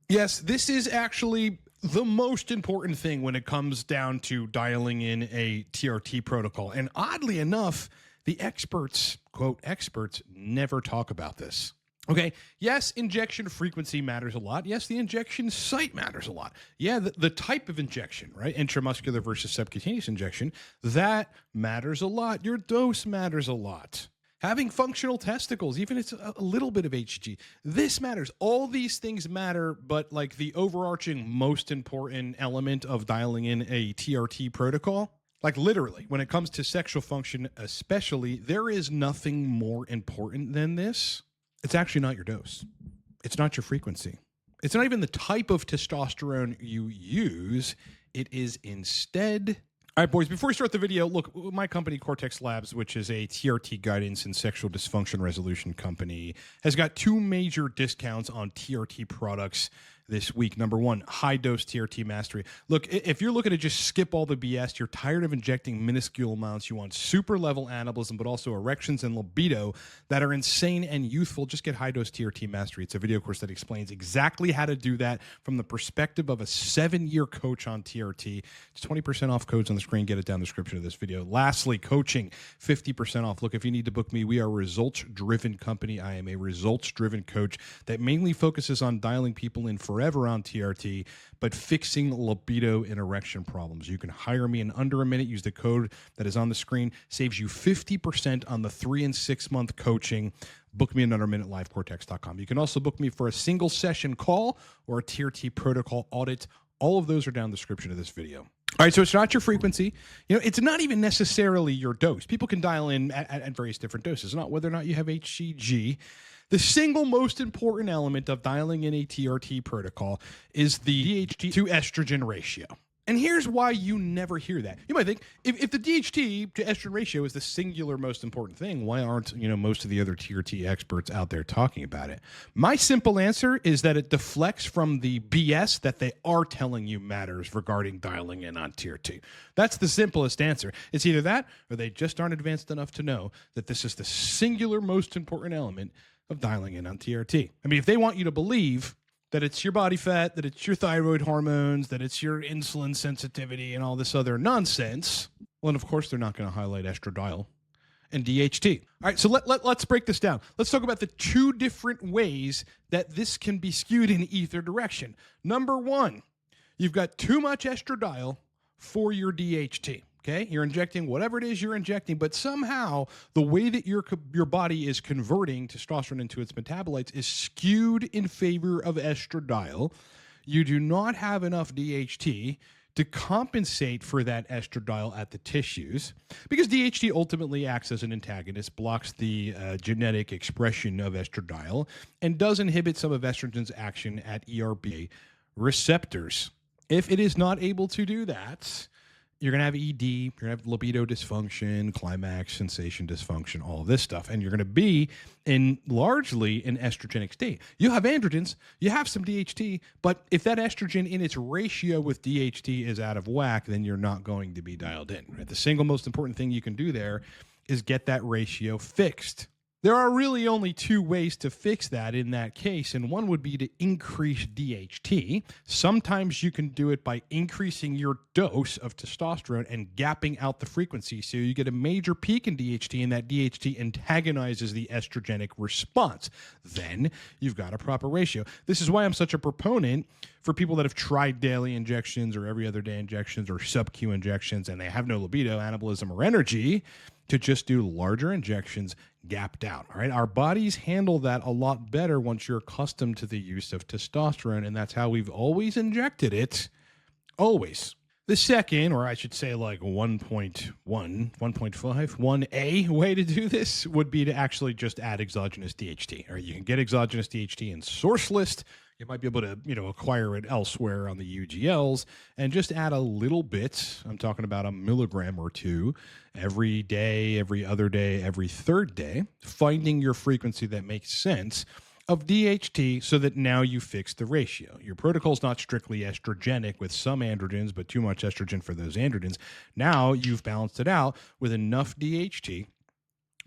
Yes, this is actually the most important thing when it comes down to dialing in a TRT protocol. And oddly enough, the experts, quote, experts, never talk about this. Okay, yes, injection frequency matters a lot. Yes, the injection site matters a lot. Yeah, the type of injection, right? Intramuscular versus subcutaneous injection, that matters a lot. Your dose matters a lot. Having functional testicles, even if it's a little bit of HG, this matters. All these things matter, but like the overarching most important element of dialing in a TRT protocol, like literally, when it comes to sexual function especially, there is nothing more important than this. It's actually not your dose. It's not your frequency. It's not even the type of testosterone you use. It is instead... All right, boys, before we start the video, look, my company, Cortex Labs, which is a TRT guidance and sexual dysfunction resolution company, has got two major discounts on TRT products this week. Number one, high-dose TRT mastery. Look, if you're looking to just skip all the BS, you're tired of injecting minuscule amounts, you want super-level anabolism, but also erections and libido that are insane and youthful, just get high-dose TRT mastery. It's a video course that explains exactly how to do that from the perspective of a 7-year coach on TRT. It's 20% off. Codes on the screen. Get it down the description of this video. Lastly, coaching, 50% off. Look, if you need to book me, we are a results-driven company. I am a results-driven coach that mainly focuses on dialing people in forever on TRT, but fixing libido and erection problems. You can hire me in under a minute. Use the code that is on the screen. Saves you 50% on the 3 and 6 month coaching. Book me in under a minute, livecortex.com. You can also book me for a single session call or a TRT protocol audit. All of those are down in the description of this video. All right, so it's not your frequency. You know, it's not even necessarily your dose. People can dial in at various different doses, not whether or not you have HCG. The single most important element of dialing in a TRT protocol is the DHT to estrogen ratio. And here's why you never hear that. You might think, if the DHT to estrogen ratio is the singular most important thing, why aren't, most of the other TRT experts out there talking about it? My simple answer is that it deflects from the BS that they are telling you matters regarding dialing in on TRT. That's the simplest answer. It's either that or they just aren't advanced enough to know that this is the singular most important element of dialing in on TRT. I mean, if they want you to believe that it's your body fat, that it's your thyroid hormones, that it's your insulin sensitivity and all this other nonsense, well, then of course they're not going to highlight estradiol and DHT. All right, so let's break this down. Let's talk about the two different ways that this can be skewed in either direction. Number one, you've got too much estradiol for your DHT. Okay, you're injecting whatever it is you're injecting, but somehow the way that your body is converting testosterone into its metabolites is skewed in favor of estradiol. You do not have enough DHT to compensate for that estradiol at the tissues, because DHT ultimately acts as an antagonist, blocks the genetic expression of estradiol, and does inhibit some of estrogen's action at ERBA receptors. If it is not able to do that, you're going to have ED, you're going to have libido dysfunction, climax, sensation dysfunction, all of this stuff. And you're going to be in largely an estrogenic state. You have androgens, you have some DHT, but if that estrogen in its ratio with DHT is out of whack, then you're not going to be dialed in. Right? The single most important thing you can do there is get that ratio fixed. There are really only two ways to fix that in that case, and one would be to increase DHT. Sometimes you can do it by increasing your dose of testosterone and gapping out the frequency, so you get a major peak in DHT, and that DHT antagonizes the estrogenic response. Then you've got a proper ratio. This is why I'm such a proponent for people that have tried daily injections or every other day injections or sub-Q injections, and they have no libido, anabolism, or energy, to just do larger injections gapped out. All right. Our bodies handle that a lot better once you're accustomed to the use of testosterone. And that's how we've always injected it. Always. The second, or I should say like 1.1, 1.5, 1A way to do this would be to actually just add exogenous DHT. All right. You can get exogenous DHT in source list. You might be able to, acquire it elsewhere on the UGLs and just add a little bit. I'm talking about a milligram or two every day, every other day, every third day, finding your frequency that makes sense of DHT so that now you fix the ratio. Your protocol is not strictly estrogenic with some androgens, but too much estrogen for those androgens. Now you've balanced it out with enough DHT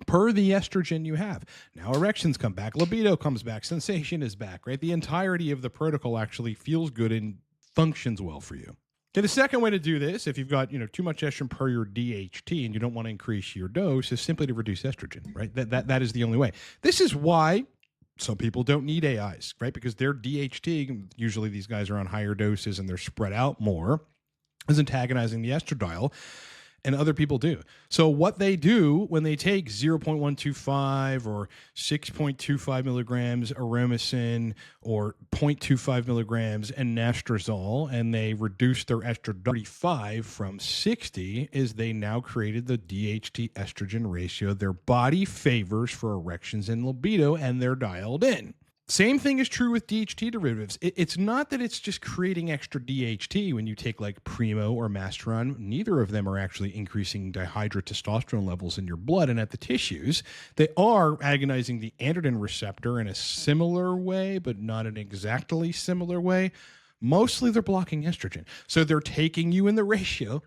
per the estrogen you have. Now erections come back, libido comes back, sensation is back, right? The entirety of the protocol actually feels good and functions well for you. Okay, the second way to do this, if you've got too much estrogen per your DHT and you don't want to increase your dose, is simply to reduce estrogen, right? That is the only way. This is why some people don't need AIs, right? Because their DHT, usually these guys are on higher doses and they're spread out more, is antagonizing the estradiol, and other people do. So what they do when they take 0.125 or 6.25 milligrams aromacin or 0.25 milligrams anastrozole, and they reduce their estradiol 35 from 60, is they now created the DHT estrogen ratio their body favors for erections and libido, and they're dialed in. Same thing is true with DHT derivatives. It's not that it's just creating extra DHT when you take like Primo or Masteron. Neither of them are actually increasing dihydrotestosterone levels in your blood and at the tissues. They are agonizing the androgen receptor in a similar way, but not an exactly similar way. Mostly they're blocking estrogen. So they're taking you in the ratio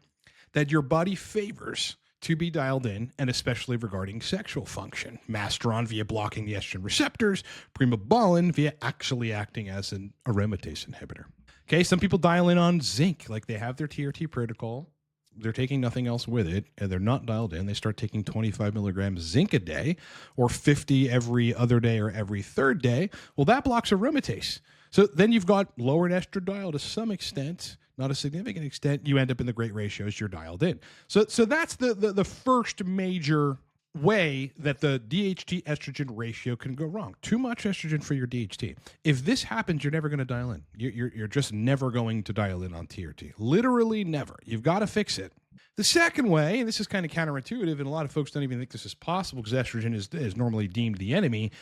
that your body favors to be dialed in, and especially regarding sexual function. Masteron via blocking the estrogen receptors, primobolan via actually acting as an aromatase inhibitor. Okay, some people dial in on zinc, like they have their TRT protocol, they're taking nothing else with it, and they're not dialed in. They start taking 25 milligrams zinc a day, or 50 every other day or every third day. Well, that blocks aromatase. So then you've got lowered estradiol to some extent, not a significant extent. You end up in the great ratios, you're dialed in. So that's the first major way that the DHT estrogen ratio can go wrong. Too much estrogen for your DHT. If this happens, you're never going to dial in. You're just never going to dial in on TRT. Literally never. You've got to fix it. The second way, and this is kind of counterintuitive, and a lot of folks don't even think this is possible because estrogen is normally deemed the enemy,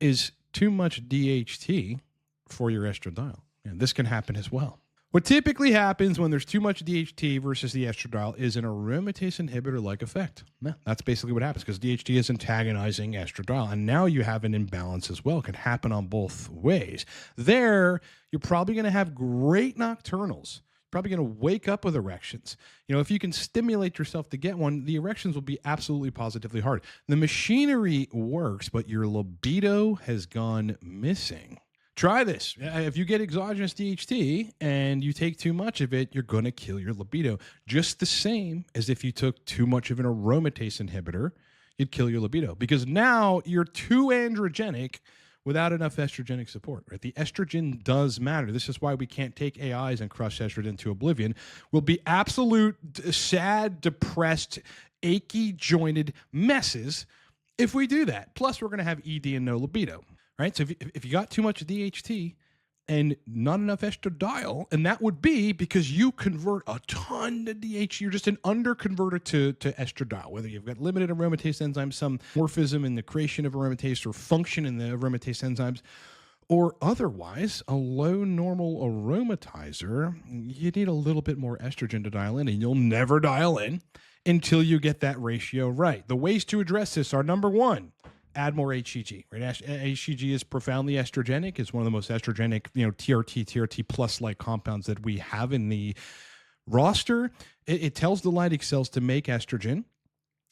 is too much DHT for your estradiol. And this can happen as well. What typically happens when there's too much DHT versus the estradiol is an aromatase inhibitor-like effect. Yeah, that's basically what happens because DHT is antagonizing estradiol, and now you have an imbalance as well. It can happen on both ways. There, you're probably going to have great nocturnals. Probably going to wake up with erections. If you can stimulate yourself to get one, the erections will be absolutely positively hard. The machinery works, but your libido has gone missing. Try this. If you get exogenous DHT and you take too much of it, you're going to kill your libido. Just the same as if you took too much of an aromatase inhibitor, you'd kill your libido. Because now you're too androgenic without enough estrogenic support, right? The estrogen does matter. This is why we can't take AIs and crush estrogen to oblivion. We'll be absolute, sad, depressed, achy, jointed messes if we do that. Plus, we're going to have ED and no libido. Right? So if you got too much DHT and not enough estradiol, and that would be because you convert a ton to DHT, you're just an underconverter to estradiol, whether you've got limited aromatase enzymes, some morphism in the creation of aromatase or function in the aromatase enzymes, or otherwise a low normal aromatizer, you need a little bit more estrogen to dial in, and you'll never dial in until you get that ratio right. The ways to address this are, number one, add more HCG, right? HCG is profoundly estrogenic. It's one of the most estrogenic, TRT plus like compounds that we have in the roster. It tells the Leydig cells to make estrogen.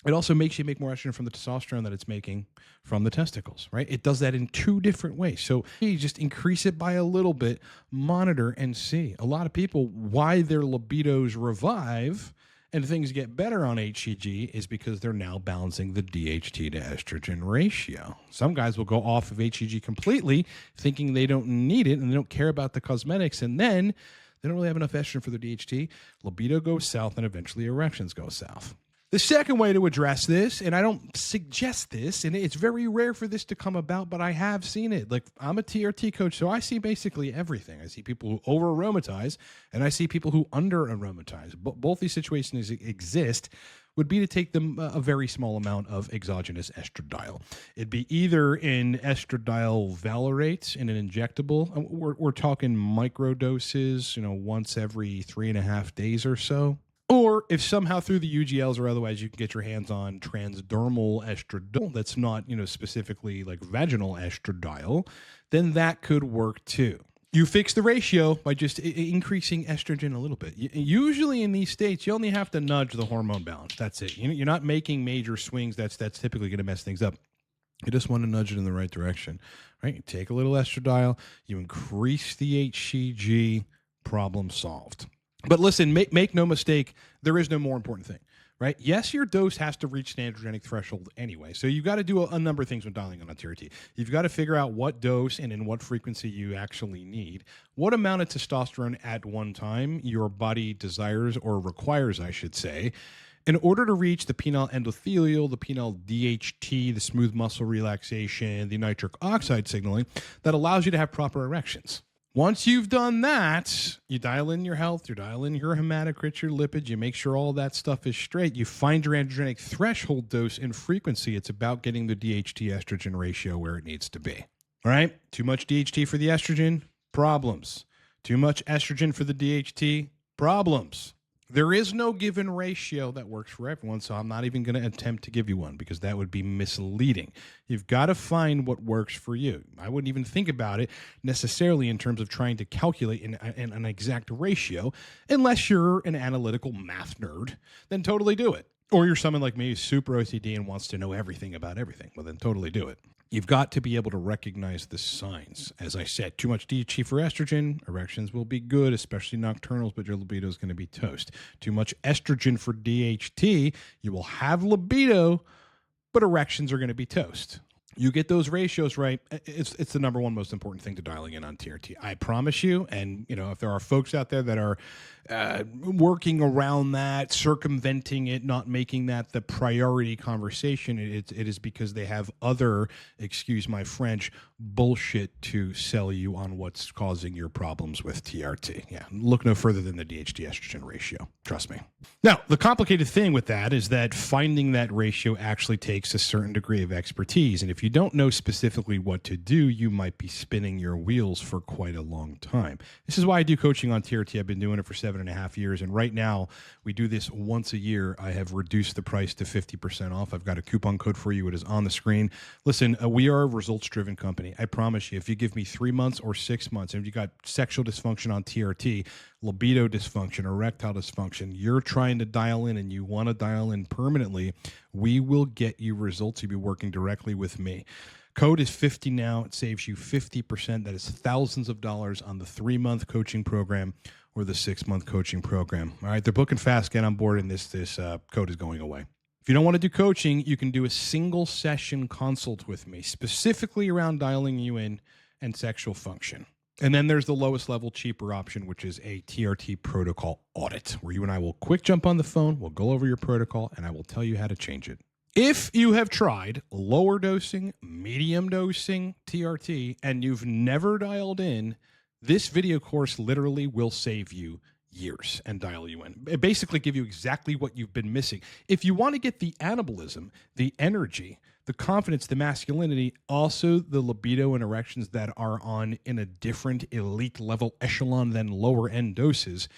It also makes you make more estrogen from the testosterone that it's making from the testicles, right? It does that in two different ways. So you just increase it by a little bit, monitor and see. A lot of people, why their libidos revive and things get better on HCG is because they're now balancing the DHT to estrogen ratio. Some guys will go off of HCG completely, thinking they don't need it and they don't care about the cosmetics, and then they don't really have enough estrogen for their DHT. Libido goes south, and eventually erections go south. The second way to address this, and I don't suggest this, and it's very rare for this to come about, but I have seen it. Like, I'm a TRT coach, so I see basically everything. I see people who over-aromatize, and I see people who under-aromatize. Both these situations exist, would be to take them a very small amount of exogenous estradiol. It'd be either in estradiol valerates in an injectable. We're talking micro doses, once every 3.5 days or so. Or if somehow through the UGLs or otherwise you can get your hands on transdermal estradiol that's not, specifically like vaginal estradiol, then that could work too. You fix the ratio by just increasing estrogen a little bit. Usually in these states, you only have to nudge the hormone balance. That's it. You're not making major swings. That's typically going to mess things up. You just want to nudge it in the right direction, right? You take a little estradiol, you increase the HCG, problem solved. But listen, make no mistake, there is no more important thing, right? Yes, your dose has to reach the androgenic threshold anyway. So you've got to do a number of things when dialing on a TRT. You've got to figure out what dose and in what frequency you actually need, what amount of testosterone at one time your body desires or requires, I should say, in order to reach the penile endothelial, the penile DHT, the smooth muscle relaxation, the nitric oxide signaling that allows you to have proper erections. Once you've done that, you dial in your health, you dial in your hematocrit, your lipids, you make sure all that stuff is straight. You find your androgenic threshold dose and frequency. It's about getting the DHT estrogen ratio where it needs to be. All right? Too much DHT for the estrogen, problems. Too much estrogen for the DHT, problems. There is no given ratio that works for everyone, so I'm not even going to attempt to give you one because that would be misleading. You've got to find what works for you. I wouldn't even think about it necessarily in terms of trying to calculate an exact ratio unless you're an analytical math nerd, then totally do it. Or you're someone like me who's super OCD and wants to know everything about everything. Well, then totally do it. You've got to be able to recognize the signs. As I said, too much DHT for estrogen, erections will be good, especially nocturnals, but your libido is going to be toast. Too much estrogen for DHT, you will have libido, but erections are going to be toast. You get those ratios right, it's the number one most important thing to dialing in on TRT. I promise you, and if there are folks out there that are working around that, circumventing it, not making that the priority conversation, it is because they have other, excuse my French, bullshit to sell you on what's causing your problems with TRT. Yeah, look no further than the DHT estrogen ratio. Trust me. Now, the complicated thing with that is that finding that ratio actually takes a certain degree of expertise. And if you don't know specifically what to do, you might be spinning your wheels for quite a long time. This is why I do coaching on TRT. I've been doing it for 7.5 years. And right now, we do this once a year. I have reduced the price to 50% off. I've got a coupon code for you. It is on the screen. Listen, we are a results-driven company. I promise you, if you give me 3 months or 6 months, and if you got sexual dysfunction on TRT, libido dysfunction, erectile dysfunction, you're trying to dial in and you want to dial in permanently, we will get you results. You'll be working directly with me. Code is 50 now. It saves you 50%. That is thousands of dollars on the 3-month coaching program or the 6-month coaching program. All right, they're booking fast. Get on board, and this code is going away. If you don't want to do coaching, you can do a single session consult with me, specifically around dialing you in and sexual function. And then there's the lowest level, cheaper option, which is a TRT protocol audit, where you and I will quick jump on the phone, we'll go over your protocol, and I will tell you how to change it. If you have tried lower dosing, medium dosing TRT, and you've never dialed in, this video course literally will save you years and dial you in. It basically give you exactly what you've been missing. If you want to get the anabolism, the energy, the confidence, the masculinity, also the libido and erections that are on in a different elite level echelon than lower end doses,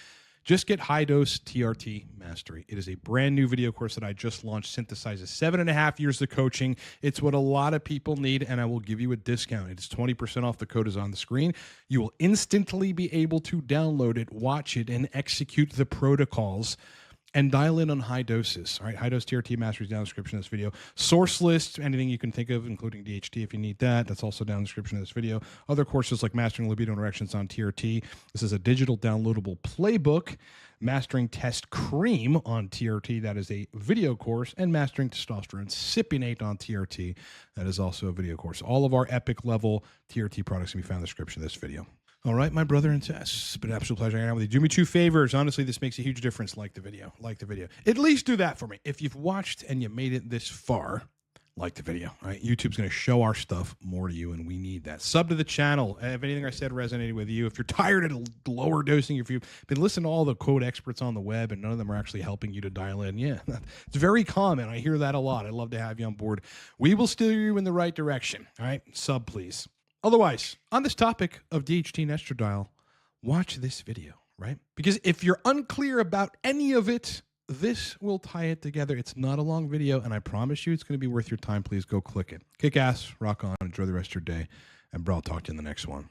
just get High Dose TRT Mastery. It is a brand new video course that I just launched, synthesizes 7.5 years of coaching. It's what a lot of people need, and I will give you a discount. It is 20% off. The code is on the screen. You will instantly be able to download it, watch it, and execute the protocols and dial in on high doses. All right, High Dose TRT Mastery is down in the description of this video. Source list, anything you can think of, including DHT if you need that. That's also down in the description of this video. Other courses like Mastering Libido and Erections on TRT. This is a digital downloadable playbook. Mastering Test Cream on TRT. That is a video course. And Mastering Testosterone Cypionate on TRT. That is also a video course. All of our epic level TRT products can be found in the description of this video. All right, my brother and sis, it's been an absolute pleasure hanging out with you. Do me 2 favors. Honestly, this makes a huge difference. Like the video. Like the video. At least do that for me. If you've watched and you made it this far, like the video. All right, YouTube's going to show our stuff more to you, and we need that. Sub to the channel. If anything I said resonated with you, if you're tired of lower dosing, if you've been listening to all the code experts on the web and none of them are actually helping you to dial in, yeah, it's very common. I hear that a lot. I'd love to have you on board. We will steer you in the right direction. All right, sub, please. Otherwise, on this topic of DHT and estradiol, watch this video, right? Because if you're unclear about any of it, this will tie it together. It's not a long video, and I promise you it's going to be worth your time. Please go click it. Kick ass, rock on, enjoy the rest of your day, and bro, I'll talk to you in the next one.